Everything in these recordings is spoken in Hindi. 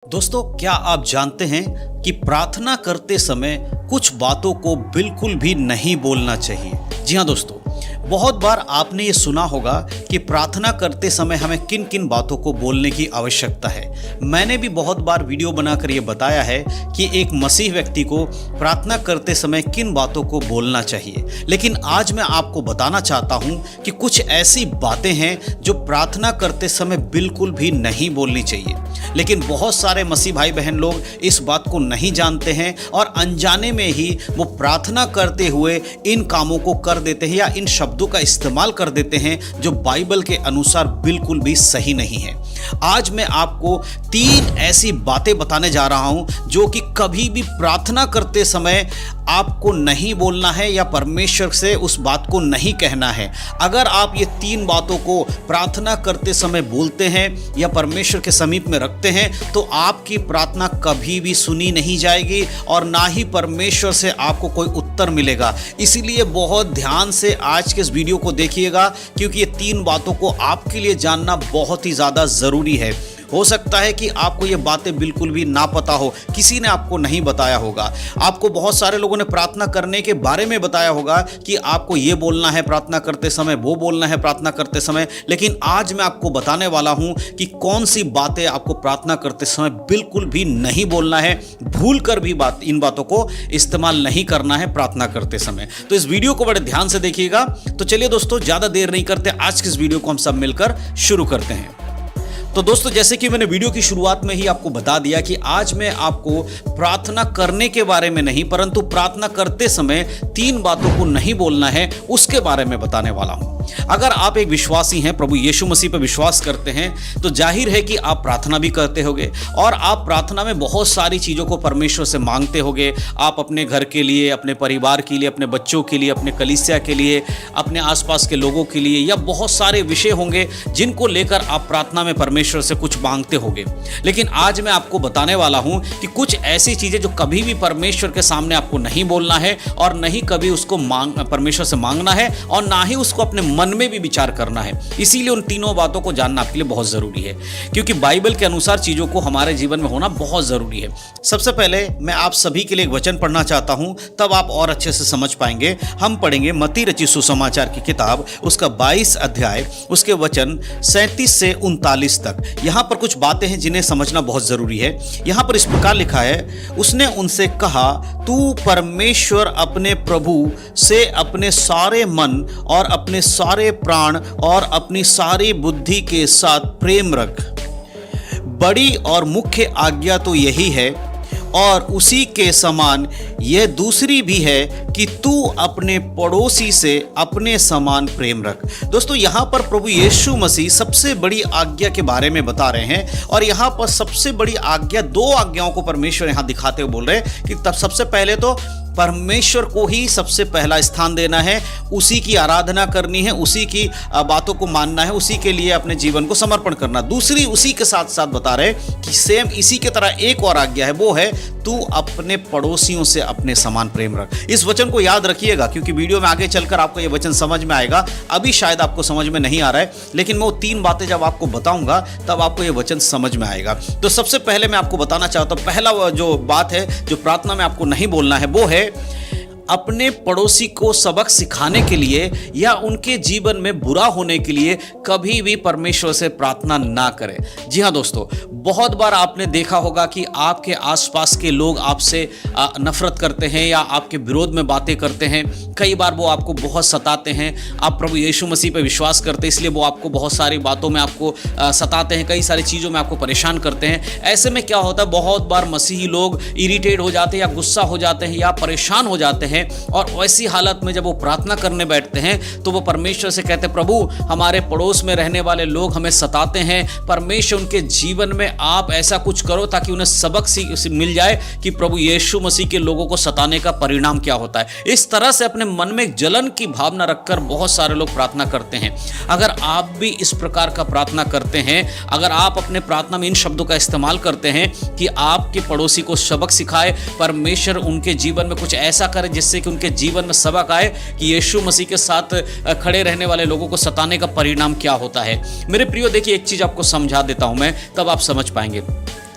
दोस्तों, क्या आप जानते हैं कि प्रार्थना करते समय कुछ बातों को बिल्कुल भी नहीं बोलना चाहिए। जी हाँ दोस्तों, बहुत बार आपने ये सुना होगा कि प्रार्थना करते समय हमें किन किन बातों को बोलने की आवश्यकता है। मैंने भी बहुत बार वीडियो बनाकर ये बताया है कि एक मसीह व्यक्ति को प्रार्थना करते समय किन बातों को बोलना चाहिए। लेकिन आज मैं आपको बताना चाहता हूँ कि कुछ ऐसी बातें हैं जो प्रार्थना करते समय बिल्कुल भी नहीं बोलनी चाहिए। लेकिन बहुत सारे मसीह भाई बहन लोग इस बात को नहीं जानते हैं और अनजाने में ही वो प्रार्थना करते हुए इन कामों को कर देते हैं या इन शब्दों का इस्तेमाल कर देते हैं जो बाइबल के अनुसार बिल्कुल भी सही नहीं है। आज मैं आपको 3 ऐसी बातें बताने जा रहा हूं जो कि कभी भी प्रार्थना करते समय आपको नहीं बोलना है या परमेश्वर से उस बात को नहीं कहना है। अगर आप ये 3 बातों को प्रार्थना करते समय बोलते हैं या परमेश्वर के समीप में रखते हैं तो आपकी प्रार्थना कभी भी सुनी नहीं जाएगी और ना ही परमेश्वर से आपको कोई उत्तर मिलेगा। इसीलिए बहुत ध्यान से आज के इस वीडियो को देखिएगा, क्योंकि ये 3 बातों को आपके लिए जानना बहुत ही ज़्यादा ज़रूरी है। हो सकता है कि आपको ये बातें बिल्कुल भी ना पता हो, किसी ने आपको नहीं बताया होगा। आपको बहुत सारे लोगों ने प्रार्थना करने के बारे में बताया होगा कि आपको ये बोलना है प्रार्थना करते समय, वो बोलना है प्रार्थना करते समय। लेकिन आज मैं आपको बताने वाला हूं कि कौन सी बातें आपको प्रार्थना करते समय बिल्कुल भी नहीं बोलना है, भूल कर भी इन बातों को इस्तेमाल नहीं करना है प्रार्थना करते समय। तो इस वीडियो को बड़े ध्यान से देखिएगा। तो चलिए दोस्तों, ज़्यादा देर नहीं करते, आज की इस वीडियो को हम सब मिलकर शुरू करते हैं। तो दोस्तों, जैसे कि मैंने वीडियो की शुरुआत में ही आपको बता दिया कि आज मैं आपको प्रार्थना करने के बारे में नहीं, परंतु प्रार्थना करते समय 3 बातों को नहीं बोलना है उसके बारे में बताने वाला हूं। अगर आप एक विश्वासी हैं, प्रभु यीशु मसीह पर विश्वास करते हैं, तो जाहिर है कि आप प्रार्थना भी करते होंगे और आप प्रार्थना में बहुत सारी चीज़ों को परमेश्वर से मांगते होंगे। आप अपने घर के लिए, अपने परिवार के लिए, अपने बच्चों के लिए, अपने कलीसिया के लिए, अपने आसपास के लोगों के लिए, या बहुत सारे विषय होंगे जिनको लेकर आप प्रार्थना में परमेश्वर से कुछ मांगते होंगे। लेकिन आज मैं आपको बताने वाला हूं कि कुछ ऐसी चीज़ें जो कभी भी परमेश्वर के सामने आपको नहीं बोलना है और नहीं कभी उसको परमेश्वर से मांगना है और ना ही उसको अपने मन में भी विचार करना है। इसीलिए उन 3 बातों को जानना आपके लिए बहुत जरूरी है, क्योंकि बाइबल के अनुसार चीजों को हमारे जीवन में होना बहुत जरूरी है। सबसे पहले मैं आप सभी के लिए एक वचन पढ़ना चाहता हूं, तब आप और अच्छे से समझ पाएंगे। हम पढ़ेंगे मत्ती रचित सुसमाचार की किताब, उसका 22 अध्याय, उसके वचन 37 से 39 तक। यहां पर कुछ बातें हैं जिन्हें समझना बहुत जरूरी है। यहां पर इस प्रकार लिखा है, उसने उनसे कहा, तू परमेश्वर अपने प्रभु से अपने सारे मन और अपने सारे प्राण और अपनी सारी बुद्धि के साथ प्रेम रख। बड़ी और मुख्य आज्ञा तो यही है, और उसी के समान यह दूसरी भी है कि तू अपने पड़ोसी से अपने समान प्रेम रख। दोस्तों, यहाँ पर प्रभु यीशु मसीह सबसे बड़ी आज्ञा के बारे में बता रहे हैं और यहाँ पर सबसे बड़ी आज्ञा, 2 आज्ञाओं को परमेश्वर यहाँ दिखाते हुए बोल रहे हैं कि तब सबसे पहले तो परमेश्वर को ही सबसे पहला स्थान देना है, उसी की आराधना करनी है, उसी की बातों को मानना है, उसी के लिए अपने जीवन को समर्पण करना। दूसरी उसी के साथ साथ बता रहे कि सेम इसी के तरह एक और आज्ञा है, वो है तू अपने पड़ोसियों से अपने समान प्रेम रख। इस वचन को याद रखिएगा, क्योंकि वीडियो में आगे चलकर आपको ये वचन समझ में आएगा। अभी शायद आपको समझ में नहीं आ रहा है, लेकिन मैं वो 3 बातें जब आपको बताऊंगा तब आपको ये वचन समझ में आएगा। तो सबसे पहले मैं आपको बताना चाहता हूँ, पहला जो बात है जो प्रार्थना में आपको नहीं बोलना है, वो है अपने पड़ोसी को सबक सिखाने के लिए या उनके जीवन में बुरा होने के लिए कभी भी परमेश्वर से प्रार्थना ना करें। जी हाँ दोस्तों, बहुत बार आपने देखा होगा कि आपके आसपास के लोग आपसे नफरत करते हैं या आपके विरोध में बातें करते हैं। कई बार वो आपको बहुत सताते हैं। आप प्रभु यीशु मसीह पर विश्वास करते हैं, इसलिए वो आपको बहुत सारी बातों में आपको सताते हैं, कई सारी चीज़ों में आपको परेशान करते हैं। ऐसे में क्या होता है, बहुत बार मसीही लोग इरिटेट हो जाते हैं या गुस्सा हो जाते हैं या परेशान हो जाते हैं, और ऐसी हालत में जब वो प्रार्थना करने बैठते हैं तो वो परमेश्वर से कहते हैं, प्रभु हमारे पड़ोस में रहने वाले लोग हमें सताते हैं, परमेश्वर उनके जीवन में आप ऐसा कुछ करो ताकि उन्हें सबक मिल जाए कि प्रभु यीशु मसीह के लोगों को सताने का परिणाम क्या होता है। इस तरह से अपने मन में जलन की भावना रखकर बहुत सारे लोग प्रार्थना करते हैं। अगर आप भी इस प्रकार का प्रार्थना करते हैं, अगर आप अपने प्रार्थना में इन शब्दों का इस्तेमाल करते हैं कि आपके पड़ोसी को सबक सिखाए, परमेश्वर उनके जीवन में कुछ ऐसा करे जिससे कि उनके जीवन में सबक आए कि यीशु मसीह के साथ खड़े रहने वाले लोगों को सताने का परिणाम क्या होता है। मेरे प्रियो, देखिए एक चीज आपको समझा देता हूं मैं, तब आप समझ पाएंगे।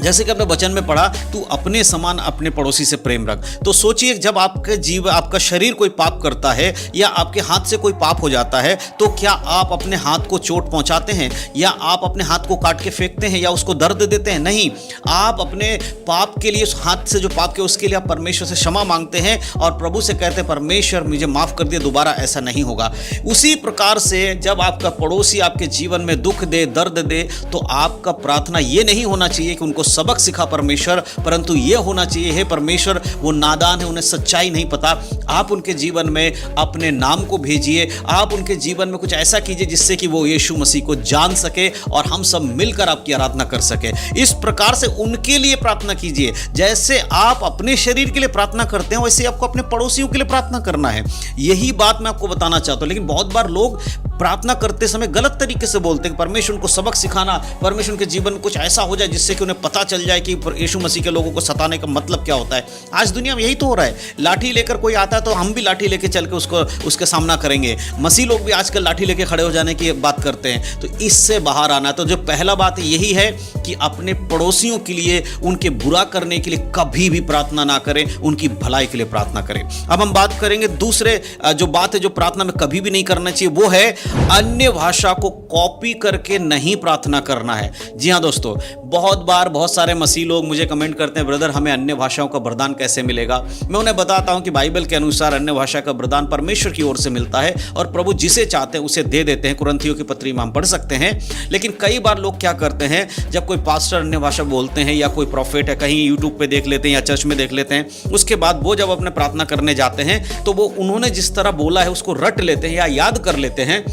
जैसे कि आपने वचन में पढ़ा, तू अपने समान अपने पड़ोसी से प्रेम रख। तो सोचिए, जब आपका शरीर कोई पाप करता है या आपके हाथ से कोई पाप हो जाता है, तो क्या आप अपने हाथ को चोट पहुंचाते हैं या आप अपने हाथ को काट के फेंकते हैं या उसको दर्द देते हैं? नहीं, आप अपने पाप के लिए, उस हाथ से जो पाप किया उसके लिए आप परमेश्वर से क्षमा मांगते हैं और प्रभु से कहते हैं, परमेश्वर मुझे माफ कर दिया, दोबारा ऐसा नहीं होगा। उसी प्रकार से जब आपका पड़ोसी आपके जीवन में दुख दे, दर्द दे, तो आपका प्रार्थना ये नहीं होना चाहिए कि उनको सबक सिखा परमेश्वर, परंतु ये होना चाहिए, हे परमेश्वर वो नादान है, उन्हें सच्चाई नहीं पता, आप उनके जीवन में अपने नाम को भेजिए, आप उनके जीवन में कुछ ऐसा कीजिए जिससे कि वो यीशु मसीह को जान सके और हम सब मिलकर आपकी आराधना कर सके। इस प्रकार से उनके लिए प्रार्थना कीजिए। जैसे आप अपने शरीर के लिए प्रार्थना करते हैं, वैसे आपको अपने पड़ोसियों के लिए प्रार्थना करना है। यही बात मैं आपको बताना चाहता हूं। लेकिन बहुत बार लोग प्रार्थना करते समय गलत तरीके से बोलते हैं कि परमेश्वर उनको सबक सिखाना, परमेश्वर उनके जीवन में कुछ ऐसा हो जाए जिससे कि उन्हें पता चल जाए कि यीशु मसीह के लोगों को सताने का मतलब क्या होता है। आज दुनिया में यही तो हो रहा है। लाठी लेकर कोई आता है तो हम भी लाठी लेकर चल के उसके सामना करेंगे। मसीह लोग भी आजकल लाठी लेकर खड़े हो जाने की बात करते हैं। तो इससे बाहर आना, तो जो पहला बात यही है कि अपने पड़ोसियों के लिए, उनके बुरा करने के लिए कभी भी प्रार्थना ना करें, उनकी भलाई के लिए प्रार्थना करें। अब हम बात करेंगे दूसरे जो बात है जो प्रार्थना में कभी भी नहीं करना चाहिए, वो है अन्य भाषा को कॉपी करके नहीं प्रार्थना करना है। जी हाँ दोस्तों, बहुत बार बहुत सारे मसीह लोग मुझे कमेंट करते हैं, ब्रदर हमें अन्य भाषाओं का वरदान कैसे मिलेगा। मैं उन्हें बताता हूं कि बाइबल के अनुसार अन्य भाषा का वरदान परमेश्वर की ओर से मिलता है और प्रभु जिसे चाहते हैं उसे दे देते हैं। कुरिन्थियों की पत्री में हम पढ़ सकते हैं। लेकिन कई बार लोग क्या करते हैं, जब कोई पास्टर अन्य भाषा बोलते हैं या कोई प्रॉफिट है, कहीं यूट्यूब पे देख लेते हैं या चर्च में देख लेते हैं, उसके बाद वो जब अपने प्रार्थना करने जाते हैं तो वो उन्होंने जिस तरह बोला है उसको रट लेते हैं या याद कर लेते हैं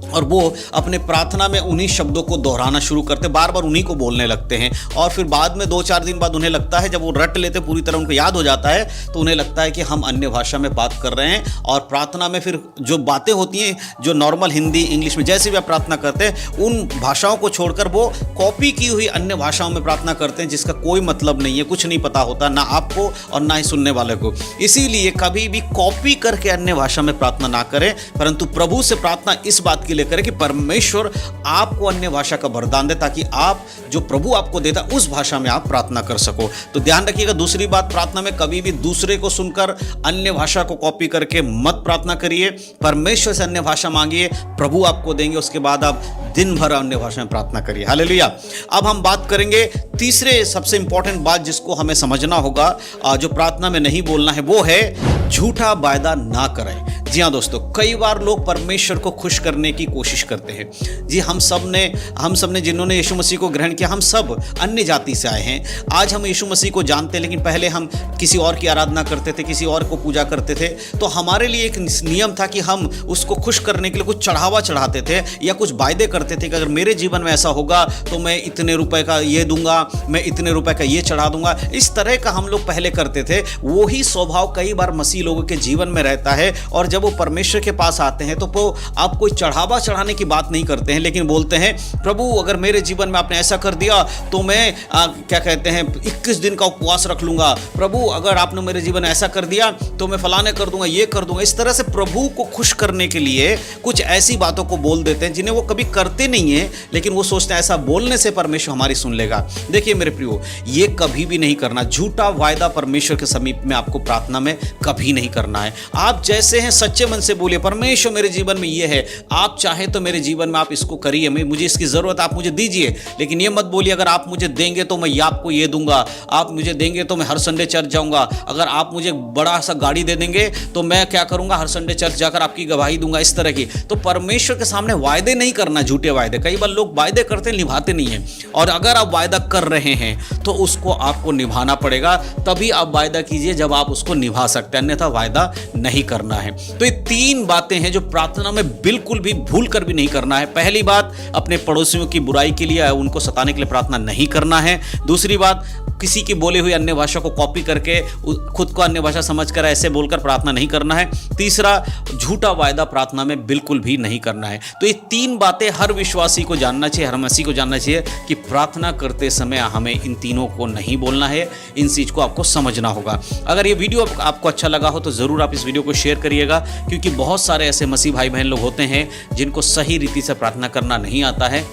और वो अपने प्रार्थना में उन्हीं शब्दों को दोहराना शुरू करते, बार बार उन्हीं को बोलने लगते हैं। और फिर बाद में 2-4 दिन बाद उन्हें लगता है, जब वो रट लेते पूरी तरह उनको याद हो जाता है, तो उन्हें लगता है कि हम अन्य भाषा में बात कर रहे हैं। और प्रार्थना में फिर जो बातें होती हैं, जो नॉर्मल हिंदी इंग्लिश में जैसे भी आप प्रार्थना करते हैं, उन भाषाओं को छोड़कर वो कॉपी की हुई अन्य भाषाओं में प्रार्थना करते हैं, जिसका कोई मतलब नहीं है, कुछ नहीं पता होता ना आपको और ना ही सुनने वाले को। इसीलिए कभी भी कॉपी करके अन्य भाषा में प्रार्थना ना करें, परंतु प्रभु से प्रार्थना इस बात के लिए करें कि परमेश्वर आपको अन्य भाषा का वरदान दे, ताकि आप जो प्रभु आपको देता है उस भाषा में आप प्रार्थना कर सको। तो ध्यान रखिएगा। दूसरी बात, प्रार्थना में कभी भी दूसरे को सुनकर अन्य भाषा को कॉपी करके मत प्रार्थना करिए। परमेश्वर से अन्य भाषा मांगिए, प्रभु आपको देंगे। उसके बाद आप दिन भर अन्य भाषा में प्रार्थना करिए। हालेलुया। अब हम बात करेंगे तीसरे सबसे इंपॉर्टेंट बात जिसको हमें समझना होगा, जो प्रार्थना में नहीं बोलना है, वो है झूठा वायदा ना करें। जी हाँ दोस्तों, कई बार लोग परमेश्वर को खुश करने की कोशिश करते हैं। जी हम सब ने जिन्होंने यीशु मसीह को ग्रहण किया, हम सब अन्य जाति से आए हैं। आज हम यीशु मसीह को जानते हैं, लेकिन पहले हम किसी और की आराधना करते थे, किसी और को पूजा करते थे। तो हमारे लिए एक नियम था कि हम उसको खुश करने के लिए कुछ चढ़ावा चढ़ाते थे या कुछ वायदे करते थे कि अगर मेरे जीवन में ऐसा होगा तो मैं इतने रुपए का ये दूंगा, मैं इतने रुपए का ये चढ़ा दूंगा। इस तरह का हम लोग पहले करते थे। वही स्वभाव कई बार मसीह लोगों के जीवन में रहता है, और जब वो परमेश्वर के पास आते हैं तो वो आप कोई चढ़ावा चढ़ाने की बात नहीं करते हैं, लेकिन बोलते हैं, प्रभु अगर मेरे जीवन में आपने ऐसा कर दिया तो मैं क्या कहते हैं 21 दिन का उपवास रख लूंगा। प्रभु अगर आपने मेरे जीवन में ऐसा कर दिया तो मैं फलाने कर दूंगा, ये कर दूंगा। इस तरह से प्रभु को खुश करने के लिए कुछ ऐसी बातों को बोल देते हैं जिन्हें वो कभी करते नहीं है, लेकिन वो सोचते हैं ऐसा बोलने से परमेश्वर हमारी सुन लेगा। देखिए मेरे प्रियो, ये कभी भी नहीं करना। झूठा वायदा परमेश्वर के समीप में आपको प्रार्थना में कभी नहीं करना है। आप जैसे हैं सच्चे मन से बोलिए, परमेश्वर मेरे जीवन में ये है, आप चाहे तो मेरे जीवन में आप इसको करिए, मुझे इसकी जरूरत, आप मुझे दीजिए। लेकिन ये मत बोलिए अगर आप मुझे देंगे तो मैं आपको ये दूंगा, आप मुझे देंगे तो मैं हर संडे चर्च जाऊंगा, अगर आप मुझे बड़ा सा गाड़ी दे देंगे तो मैं क्या करूंगा, हर संडे चर्च जाकर आपकी गवाही दूंगा। इस तरह की तो परमेश्वर के सामने वायदे नहीं करना, झूठे वायदे। कई बार लोग वायदे करते हैं, निभाते नहीं है। और अगर आप वायदा कर रहे हैं तो उसको आपको निभाना पड़ेगा, तभी आप वायदा कीजिए जब आप उसको निभा सकते हैं, अन्यथा वायदा नहीं करना है। तो ये 3 बातें हैं जो प्रार्थना में बिल्कुल भी भूल कर भी नहीं करना है। पहली बात, अपने पड़ोसियों की बुराई के लिए, उनको सताने के लिए प्रार्थना नहीं करना है। दूसरी बात, किसी की बोली हुई अन्य भाषा को कॉपी करके खुद को अन्य भाषा समझकर ऐसे बोलकर प्रार्थना नहीं करना है। तीसरा, झूठा वायदा प्रार्थना में बिल्कुल भी नहीं करना है। तो ये 3 बातें हर विश्वासी को जानना चाहिए, हर मसीह को जानना चाहिए कि प्रार्थना करते समय हमें इन तीनों को नहीं बोलना है। इन चीज़ को आपको समझना होगा। अगर ये वीडियो आपको अच्छा लगा हो तो ज़रूर आप इस वीडियो को शेयर करिएगा, क्योंकि बहुत सारे ऐसे मसीह भाई बहन लोग होते हैं जिनको सही रीति से प्रार्थना करना नहीं आता है।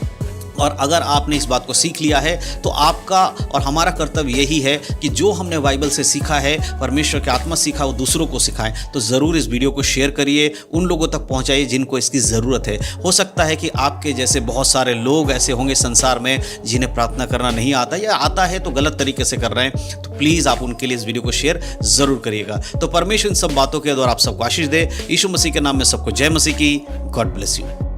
और अगर आपने इस बात को सीख लिया है तो आपका और हमारा कर्तव्य यही है कि जो हमने बाइबल से सीखा है, परमेश्वर की आत्मा सीखा, वो दूसरों को सिखाएं। तो ज़रूर इस वीडियो को शेयर करिए, उन लोगों तक पहुंचाइए जिनको इसकी ज़रूरत है। हो सकता है कि आपके जैसे बहुत सारे लोग ऐसे होंगे संसार में जिन्हें प्रार्थना करना नहीं आता, या आता है तो गलत तरीके से कर रहे हैं। तो प्लीज़ आप उनके लिए इस वीडियो को शेयर ज़रूर करिएगा। तो परमेश्वर इन सब बातों के द्वारा आप सबको आशीष दे। यीशु मसीह के नाम में सबको जय मसीह की। God bless you.